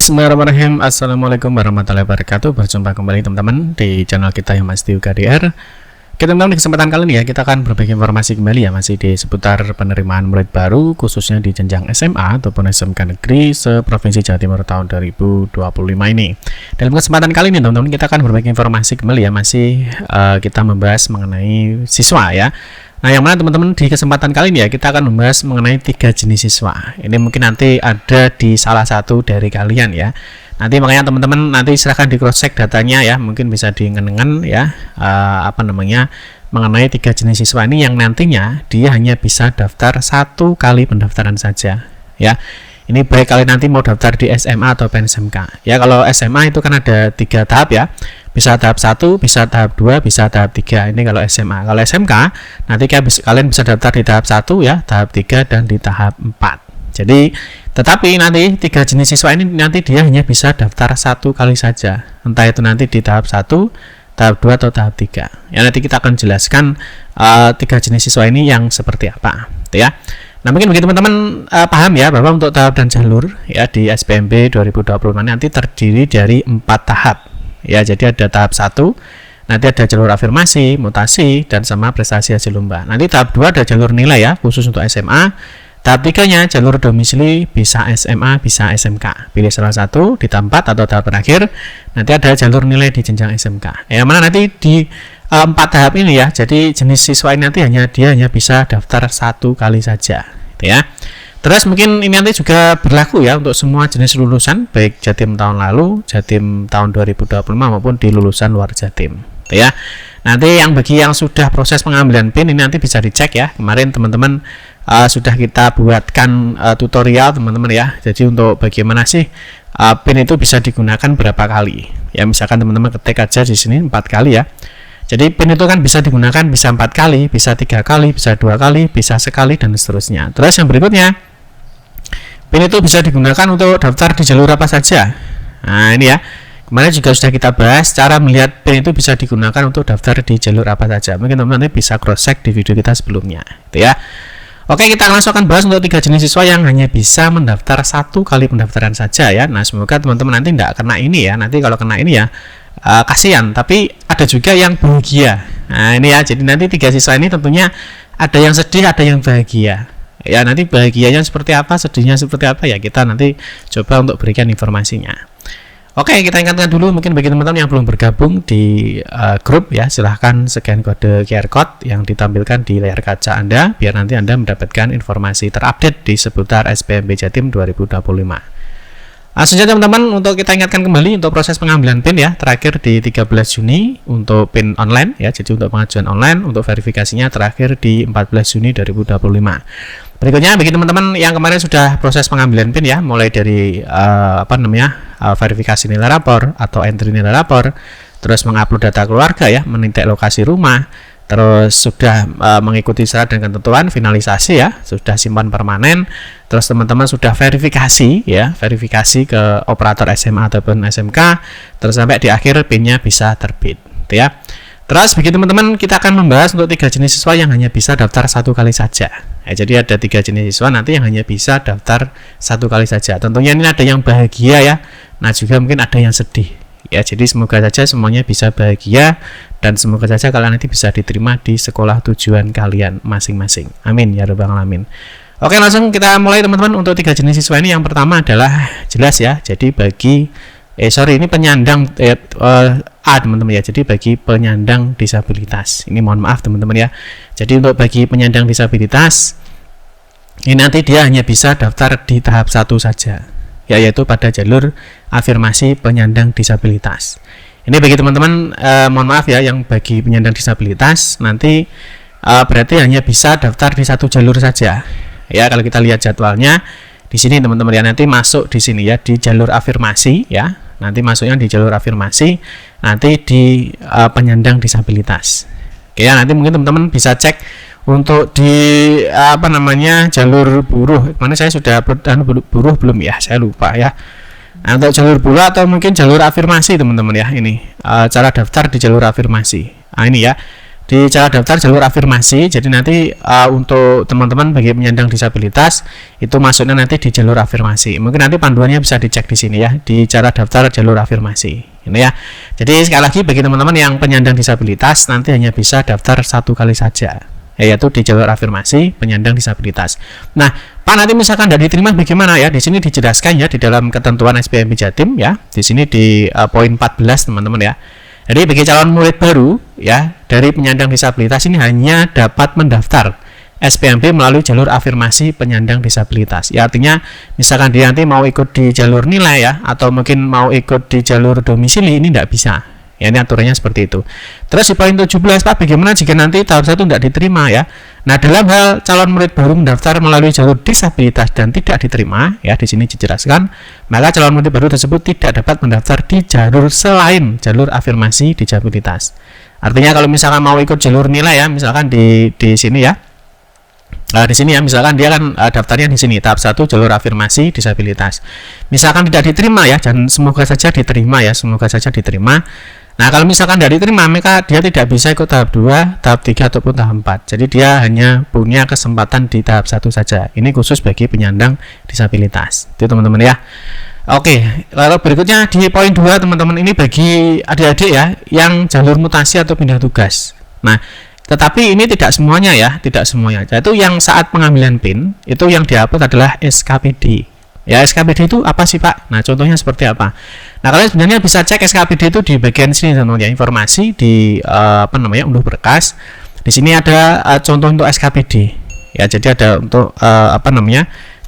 Bismillahirrahmanirrahim. Assalamualaikum warahmatullahi wabarakatuh. Berjumpa kembali teman-teman di channel kita yang Mas Tiu KDR. Oke teman-teman, di kesempatan kali ini ya kita akan berbagi informasi kembali ya masih di seputar penerimaan murid baru khususnya di jenjang SMA ataupun SMK negeri seprovinsi Jawa Timur tahun 2025 ini. Dalam kesempatan kali ini teman-teman kita akan berbagi informasi kembali ya masih kita membahas mengenai siswa ya. Nah, yang mana teman-teman di kesempatan kali ini ya kita akan membahas mengenai 3 jenis siswa. Ini mungkin nanti ada di salah satu dari kalian ya. Nanti makanya teman-teman nanti silahkan di cross check datanya ya, mungkin bisa diingat-ingat ya mengenai 3 jenis siswa ini yang nantinya dia hanya bisa daftar 1 kali pendaftaran saja ya. Ini baik kalian nanti mau daftar di SMA atau SMK. Ya, kalau SMA itu kan ada 3 tahap ya. Bisa tahap 1, bisa tahap 2, bisa tahap 3. Ini kalau SMA. Kalau SMK, nanti kalian bisa daftar di tahap 1 ya, tahap 3 dan di tahap 4. Jadi, tetapi nanti 3 jenis siswa ini nanti dia hanya bisa daftar 1 kali saja. Entah itu nanti di tahap 1, tahap 2 atau tahap 3. Ya, nanti kita akan jelaskan 3 jenis siswa ini yang seperti apa, ya. Nah, mungkin bagi teman-teman paham ya bahwa untuk tahap dan jalur ya di SPMB 2025 nanti terdiri dari 4 tahap. Ya, jadi ada tahap 1, nanti ada jalur afirmasi, mutasi, dan sama prestasi hasil lomba. Nanti tahap 2 ada jalur nilai ya, khusus untuk SMA. Tahap 3-nya jalur domisili, bisa SMA, bisa SMK. Pilih salah satu di tahap 4 atau tahap terakhir. Nanti ada jalur nilai di jenjang SMK. Yang mana nanti di 4 tahap ini ya, jadi jenis siswa ini nanti dia hanya bisa daftar 1 kali saja, gitu ya. Terus mungkin ini nanti juga berlaku ya untuk semua jenis lulusan baik Jatim tahun lalu, Jatim tahun 2025 maupun di lulusan luar Jatim, gitu ya. Nanti bagi yang sudah proses pengambilan PIN ini nanti bisa dicek ya. Kemarin teman-teman sudah kita buatkan tutorial teman-teman ya. Jadi untuk bagaimana sih PIN itu bisa digunakan berapa kali? Ya, misalkan teman-teman ketik aja di sini 4 kali ya. Jadi PIN itu kan bisa digunakan bisa 4 kali, bisa 3 kali, bisa 2 kali, bisa sekali dan seterusnya. Terus yang berikutnya, PIN itu bisa digunakan untuk daftar di jalur apa saja. Nah, ini ya. Kemarin juga sudah kita bahas cara melihat PIN itu bisa digunakan untuk daftar di jalur apa saja. Mungkin teman-teman bisa cross check di video kita sebelumnya, gitu ya. Oke, kita langsung akan bahas untuk 3 jenis siswa yang hanya bisa mendaftar 1 kali pendaftaran saja ya. Nah, semoga teman-teman nanti tidak kena ini ya. Nanti kalau kena ini ya kasihan, tapi ada juga yang bahagia. Nah, ini ya, jadi nanti 3 siswa ini tentunya ada yang sedih, ada yang bahagia. Ya, nanti bahagianya seperti apa, sedihnya seperti apa ya, kita nanti coba untuk berikan informasinya. Oke, kita ingatkan dulu mungkin bagi teman-teman yang belum bergabung di grup ya, silahkan scan kode QR code yang ditampilkan di layar kaca Anda biar nanti Anda mendapatkan informasi terupdate di seputar SPMB Jatim 2025. Selanjutnya teman-teman, untuk kita ingatkan kembali untuk proses pengambilan PIN ya, terakhir di 13 Juni untuk PIN online ya, jadi untuk pengajuan online, untuk verifikasinya terakhir di 14 Juni 2025. Berikutnya bagi teman-teman yang kemarin sudah proses pengambilan PIN ya, mulai dari verifikasi nilai rapor atau entry nilai rapor, terus mengupload data keluarga ya, menitik lokasi rumah, terus sudah mengikuti syarat dan ketentuan, finalisasi ya, sudah simpan permanen, terus teman-teman sudah verifikasi ya, verifikasi ke operator SMA ataupun SMK, terus sampai di akhir PIN-nya bisa terbit, gitu ya. Terus bagi teman-teman kita akan membahas untuk 3 jenis siswa yang hanya bisa daftar 1 kali saja. Ya, jadi ada 3 jenis siswa nanti yang hanya bisa daftar 1 kali saja. Tentunya ini ada yang bahagia ya, nah juga mungkin ada yang sedih. Ya, jadi semoga saja semuanya bisa bahagia dan semoga saja kalian nanti bisa diterima di sekolah tujuan kalian masing-masing. Amin ya rabbal alamin. Oke, langsung kita mulai teman-teman untuk 3 jenis siswa ini. Yang pertama adalah jelas ya. Jadi bagi ini penyandang A teman-teman ya. Jadi bagi penyandang disabilitas. Ini mohon maaf teman-teman ya. Jadi untuk bagi penyandang disabilitas ini nanti dia hanya bisa daftar di tahap 1 saja. Ya, yaitu pada jalur afirmasi penyandang disabilitas. Ini bagi teman-teman mohon maaf ya, yang bagi penyandang disabilitas nanti berarti hanya bisa daftar di 1 jalur saja. Ya, kalau kita lihat jadwalnya di sini teman-teman ya, nanti masuk di sini ya di jalur afirmasi ya. Nanti masuknya di jalur afirmasi nanti di penyandang disabilitas. Oke ya, nanti mungkin teman-teman bisa cek untuk di jalur buruh. Mana saya sudah buruh belum ya? Saya lupa ya. Nah, untuk jalur buruh atau mungkin jalur afirmasi teman-teman ya, ini cara daftar di jalur afirmasi. Nah, ini ya. di cara daftar jalur afirmasi. Jadi nanti untuk teman-teman bagi penyandang disabilitas itu masuknya nanti di jalur afirmasi. Mungkin nanti panduannya bisa dicek di sini ya, di cara daftar jalur afirmasi ini ya. Jadi sekali lagi bagi teman-teman yang penyandang disabilitas nanti hanya bisa daftar 1 kali saja, yaitu di jalur afirmasi penyandang disabilitas. Nah, Pak, nanti misalkan tidak diterima bagaimana ya? Di sini dijelaskan ya di dalam ketentuan SBMP Jatim ya. Di sini di poin 14 teman-teman ya. Jadi bagi calon murid baru ya dari penyandang disabilitas ini hanya dapat mendaftar SPMB melalui jalur afirmasi penyandang disabilitas. Ya, artinya misalkan dia nanti mau ikut di jalur nilai ya, atau mungkin mau ikut di jalur domisili, ini tidak bisa. Ya, ini aturannya seperti itu. Terus di poin 17, Pak, bagaimana jika nanti tahap 1 tidak diterima ya? Nah, dalam hal calon murid baru mendaftar melalui jalur disabilitas dan tidak diterima, ya di sini dijelaskan, maka calon murid baru tersebut tidak dapat mendaftar di jalur selain jalur afirmasi disabilitas. Artinya kalau misalkan mau ikut jalur nilai ya, misalkan di sini ya. Di sini ya, misalkan dia kan daftarnya di sini tahap 1 jalur afirmasi disabilitas. Misalkan tidak diterima ya, dan semoga saja diterima ya, semoga saja diterima. Nah, kalau misalkan tidak diterima, maka dia tidak bisa ikut tahap 2, tahap 3 ataupun tahap 4. Jadi dia hanya punya kesempatan di tahap 1 saja. Ini khusus bagi penyandang disabilitas. Itu teman-teman ya. Oke, lalu berikutnya di poin 2 teman-teman, ini bagi adik-adik ya yang jalur mutasi atau pindah tugas. Nah, tetapi ini tidak semuanya ya, tidak semuanya. Yaitu yang saat pengambilan PIN itu yang diupload adalah SKPD. Ya, SKPD itu apa sih, Pak? Nah, contohnya seperti apa? Nah, kalian sebenarnya bisa cek SKPD itu di bagian sini teman-teman ya, informasi di unduh berkas. Di sini ada contoh untuk SKPD. Ya, jadi ada untuk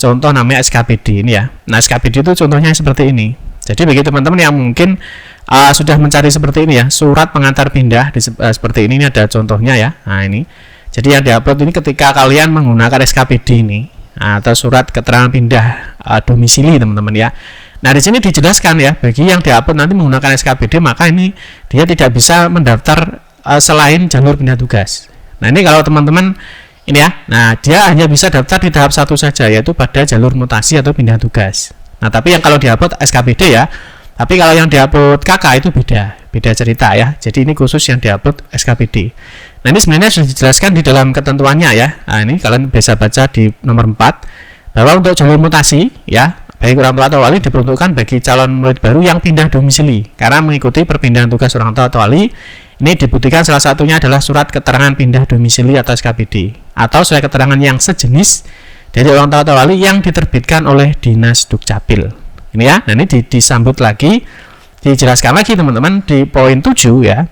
contoh namanya SKPD ini ya. Nah, SKPD itu contohnya seperti ini. Jadi bagi teman-teman yang mungkin sudah mencari seperti ini ya, surat pengantar pindah seperti ini ada contohnya ya. Nah, ini. Jadi yang diupload ini ketika kalian menggunakan SKPD ini atau surat keterangan pindah domisili teman-teman ya. Nah, di sini dijelaskan ya, bagi yang diupload nanti menggunakan SKPD maka ini dia tidak bisa mendaftar selain jalur pindah tugas. Nah, ini kalau teman-teman ini ya, nah dia hanya bisa daftar di tahap 1 saja, yaitu pada jalur mutasi atau pindah tugas. Nah, tapi yang kalau diupload SKPD ya, tapi kalau yang diupload KK itu beda cerita ya. Jadi ini khusus yang diupload SKPD. Nah, ini sebenarnya sudah dijelaskan di dalam ketentuannya ya. Nah, ini kalian bisa baca di nomor 4 bahwa untuk jalur mutasi ya, baik orang tua atau wali diperuntukkan bagi calon murid baru yang pindah domisili karena mengikuti perpindahan tugas orang tua atau wali. Ini dibuktikan salah satunya adalah surat keterangan pindah domisili atau SKPD atau surat keterangan yang sejenis dari orang tua atau wali yang diterbitkan oleh Dinas Dukcapil. Ini ya. Nah, ini disambut lagi, dijelaskan lagi teman-teman di poin 7 ya.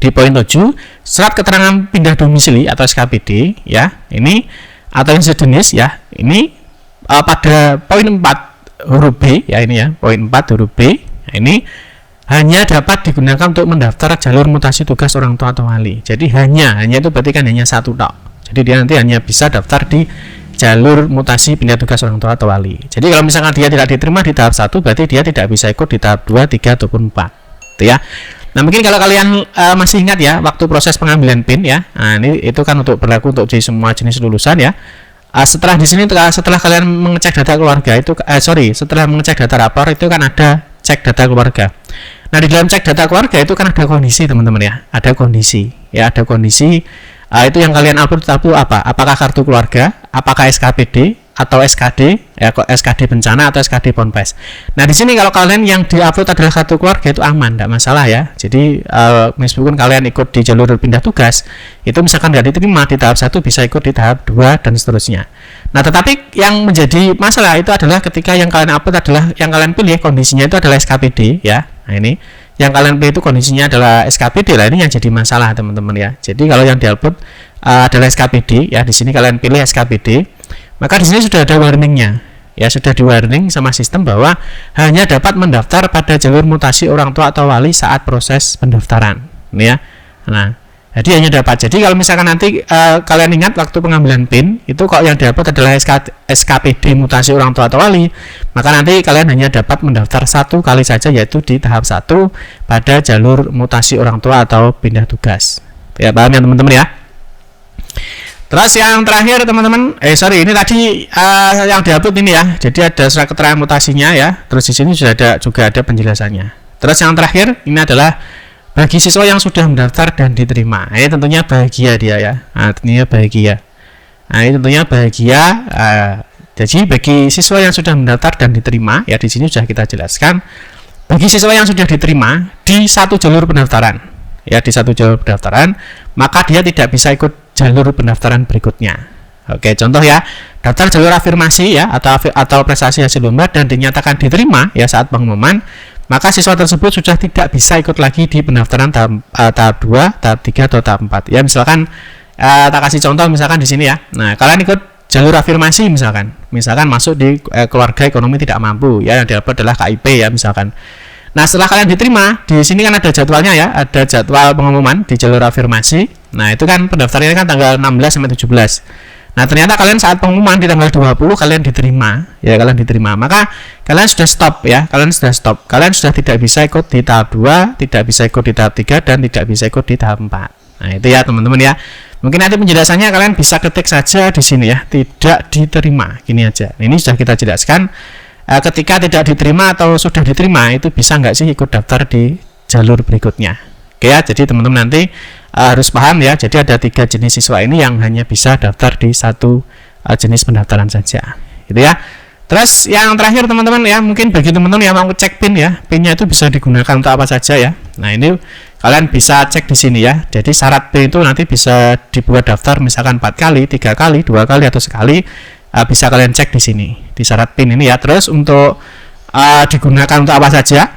Di poin 7, surat keterangan pindah domisili atau SKPD ya, ini atau yang sejenis ya, ini pada poin 4 huruf B ya, ini ya, poin 4 huruf B. Nah, ini hanya dapat digunakan untuk mendaftar jalur mutasi tugas orang tua atau wali. Jadi hanya itu berarti kan hanya satu tok. Jadi dia nanti hanya bisa daftar di jalur mutasi pindah tugas orang tua atau wali. Jadi kalau misalkan dia tidak diterima di tahap 1, berarti dia tidak bisa ikut di tahap 2, 3 ataupun 4. Itu ya. Nah, mungkin kalau kalian masih ingat ya waktu proses pengambilan PIN ya. Nah, ini itu kan untuk berlaku untuk di semua jenis lulusan ya. Setelah di sini setelah kalian mengecek data keluarga itu setelah mengecek data rapor itu kan ada cek data keluarga. Nah, di dalam cek data keluarga itu kan ada kondisi teman-teman ya. Ada kondisi ya, ada kondisi itu yang kalian upload itu apa? Apakah kartu keluarga, apakah SKPD atau SKD ya, SKD bencana atau SKD Ponpes. Nah, di sini kalau kalian yang diupload adalah kartu keluarga itu aman, tidak masalah ya. Jadi meskipun kalian ikut di jalur pindah tugas, itu misalkan tidak diterima di tahap 1 bisa ikut di tahap 2 dan seterusnya. Nah, tetapi yang menjadi masalah itu adalah ketika yang kalian upload adalah yang kalian pilih kondisinya itu adalah SKPD ya. Nah, ini yang kalian pilih itu kondisinya adalah SKPD lah, ini yang jadi masalah teman-teman ya. Jadi kalau yang diupload adalah SKPD ya, di sini kalian pilih SKPD, maka di sini sudah ada warningnya ya, sudah di warning sama sistem bahwa hanya dapat mendaftar pada jalur mutasi orang tua atau wali saat proses pendaftaran ini ya. Nah, jadi hanya dapat. Jadi kalau misalkan nanti kalian ingat waktu pengambilan PIN itu kok yang dapat adalah SKPD mutasi orang tua atau wali, maka nanti kalian hanya dapat mendaftar 1 kali saja, yaitu di tahap 1 pada jalur mutasi orang tua atau pindah tugas. Ya, paham ya teman-teman ya. Terus yang terakhir teman-teman, ini tadi yang diupload ini ya. Jadi ada surat keterangan mutasinya ya. Terus di sini sudah juga ada penjelasannya. Terus yang terakhir ini adalah bagi siswa yang sudah mendaftar dan diterima, ini tentunya bahagia dia ya. Nah, tentunya bahagia. Nah, ini tentunya bahagia. Jadi bagi siswa yang sudah mendaftar dan diterima, ya di sini sudah kita jelaskan. Bagi siswa yang sudah diterima di satu jalur pendaftaran, ya di satu jalur pendaftaran, maka dia tidak bisa ikut jalur pendaftaran berikutnya. Oke, contoh ya, daftar jalur afirmasi ya atau prestasi hasil lomba dan dinyatakan diterima ya saat pengumuman, maka siswa tersebut sudah tidak bisa ikut lagi di pendaftaran tahap 2, tahap 3 atau tahap 4. Ya, misalkan tak kasih contoh misalkan di sini ya. Nah, kalian ikut jalur afirmasi misalkan masuk di keluarga ekonomi tidak mampu ya, yang didapat adalah KIP ya misalkan. Nah, setelah kalian diterima, di sini kan ada jadwalnya ya, ada jadwal pengumuman di jalur afirmasi. Nah, itu kan pendaftarannya kan tanggal 16 sampai 17. Nah, ternyata kalian saat pengumuman di tanggal 20 kalian diterima ya, maka kalian sudah stop ya, kalian sudah tidak bisa ikut di tahap 2, tidak bisa ikut di tahap 3 dan tidak bisa ikut di tahap 4. Nah, itu ya teman-teman ya. Mungkin nanti penjelasannya kalian bisa ketik saja di sini ya, tidak diterima, gini aja. Nah, ini sudah kita jelaskan. Ketika tidak diterima atau sudah diterima, itu bisa nggak sih ikut daftar di jalur berikutnya. Oke ya, jadi teman-teman nanti harus paham ya. Jadi ada 3 jenis siswa ini yang hanya bisa daftar di satu jenis pendaftaran saja, gitu ya. Terus yang terakhir teman-teman ya, mungkin bagi teman-teman yang mau cek PIN ya, PIN-nya itu bisa digunakan untuk apa saja ya. Nah, ini kalian bisa cek di sini ya. Jadi syarat PIN itu nanti bisa dibuat daftar misalkan 4 kali, 3 kali, 2 kali atau sekali, bisa kalian cek di sini di syarat PIN ini ya. Terus untuk digunakan untuk apa saja?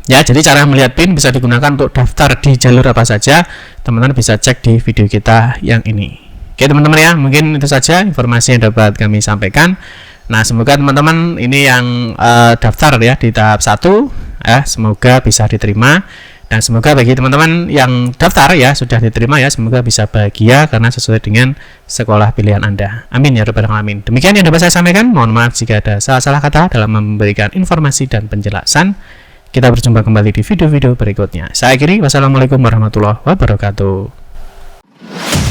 Ya, jadi cara melihat PIN bisa digunakan untuk daftar di jalur apa saja. Teman-teman bisa cek di video kita yang ini. Oke teman-teman ya, mungkin itu saja informasi yang dapat kami sampaikan. Nah, semoga teman-teman ini yang daftar ya di tahap 1 ya, semoga bisa diterima, dan semoga bagi teman-teman yang daftar ya sudah diterima ya, semoga bisa bahagia karena sesuai dengan sekolah pilihan Anda. Amin ya rabbal alamin. Demikian yang dapat saya sampaikan. Mohon maaf jika ada salah-salah kata dalam memberikan informasi dan penjelasan. Kita berjumpa kembali di video-video berikutnya. Saya akhiri, wassalamualaikum warahmatullahi wabarakatuh.